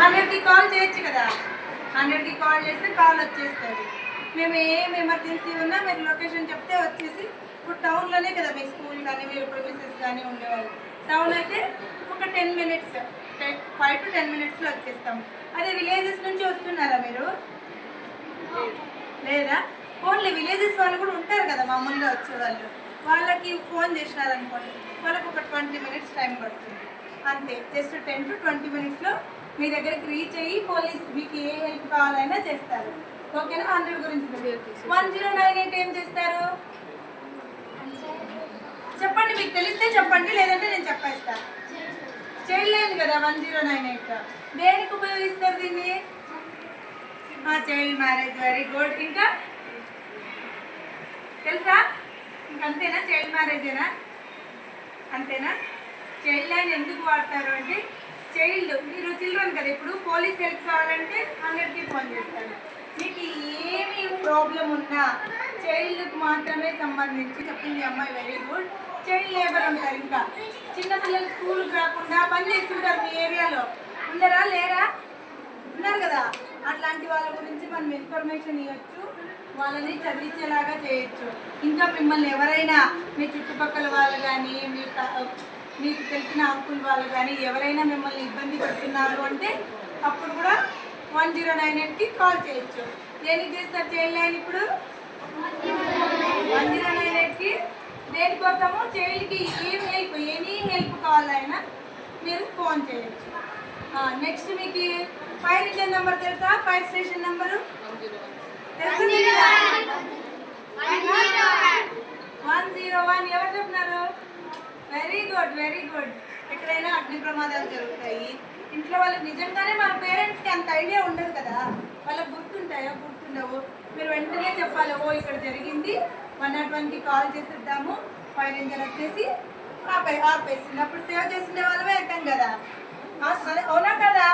100కి call చేయొచ్చు కదా, 100కి call చేస్తే కాల్ వచ్చేస్తుంది. మేము ఏం ఎమర్జెన్సీ ఉన్నా మీరు లొకేషన్ చెప్తే వచ్చేసి, ఇప్పుడు టౌన్లోనే కదా మీ స్కూల్ కానీ మీరు ప్రొఫెసర్స్ కానీ ఉండేవాళ్ళు. టౌన్ అయితే ఒక 10 మినిట్స్ 5 to 10 మినిట్స్లో వచ్చేస్తాం. అదే విలేజెస్ నుంచి వస్తున్నారా మీరు? లేదా? ఓన్లీ విలేజెస్ వాళ్ళు కూడా ఉంటారు కదా మామూలుగా వచ్చేవాళ్ళు, వాళ్ళకి ఫోన్ చేసినారనుకోండి, వాళ్ళకి ఒక 20 మినిట్స్ టైం పడుతుంది అంతే. జస్ట్ 10 to 20 మినిట్స్లో మీ దగ్గరికి రీచ్ అయ్యి పోలీస్ మీకు ఏ హెల్ప్ కావాలైనా చేస్తారు. ఓకేనా? 100 గురించి 1098 ఏం చేస్తారు చెప్పండి, మీకు తెలిస్తే చెప్పండి, లేదంటే నేను చెప్పేస్తాను. చైల్డ్ లైన్ కదా 1098. దేనికి ఉపయోగిస్తారు దీన్ని? Child marriage. Very good. ఇంకా తెలుసా? ఇంకంతేనా? చైల్డ్ మ్యారేజేనా? అంతేనా? చైల్డ్ లైన్ ఎందుకు వాడతారు అంటే, చైల్డ్ మీరు చిల్డ్రన్ కదా, ఇప్పుడు పోలీస్ హెల్ప్ కావాలంటే 100కి ఫోన్ చేస్తారు. మీకు ఏమి ప్రాబ్లం ఉన్నా చైల్డ్కి మాత్రమే సంబంధించి చెప్పింది అమ్మాయి. Very good. చైల్డ్ లేబర్ ఉంటారు, ఇంకా చిన్నపిల్లలు స్కూల్కి రాకుండా పని చేస్తుంటారు మీ ఏరియాలో, ఉన్నారా లేరా? ఉన్నారు కదా. అట్లాంటి వాళ్ళ గురించి మనం ఇన్ఫర్మేషన్ ఇవ్వచ్చు, వాళ్ళని చదివించేలాగా చేయొచ్చు. ఇంకా మిమ్మల్ని ఎవరైనా మీ చుట్టుపక్కల వాళ్ళు కానీ మీకు తెలిసిన అంకుల్ వాళ్ళు కానీ ఎవరైనా మిమ్మల్ని ఇబ్బంది పెడుతున్నారు అంటే అప్పుడు కూడా 1098కి కాల్ చేయొచ్చు. దేనికి చేస్తారు చైల్డ్ లైన్ ఇప్పుడు? 1098కి దేనికోసము? చైల్డ్కి ఏం హెల్ప్, ఎనీ హెల్ప్ కావాలైనా మీరు ఫోన్ చేయొచ్చు. నెక్స్ట్ మీకు ఫైర్ ఇంజన్ నెంబర్ తెలుసా? ఫైర్ స్టేషన్ నెంబరు తెలుసు? 101 ఎవరు చెప్తున్నారు? Very good, very good. ఎక్కడైనా అగ్ని ప్రమాదాలు జరుగుతాయి, ఇంట్లో వాళ్ళకి నిజంగానే మన పేరెంట్స్కి అంత ఐడియా ఉండదు కదా, వాళ్ళకి గుర్తుంటాయో గుర్తుండవు. మీరు వెంటనే చెప్పాలి, ఓ ఇక్కడ జరిగింది, 101కి కాల్ చేసేద్దాము, ఫైర్ ఇంజన్ వచ్చేసి ఆపేసింది. అప్పుడు సేవ్ చేసిండే వాళ్ళమే అంటాం కదా, అవునా కదా?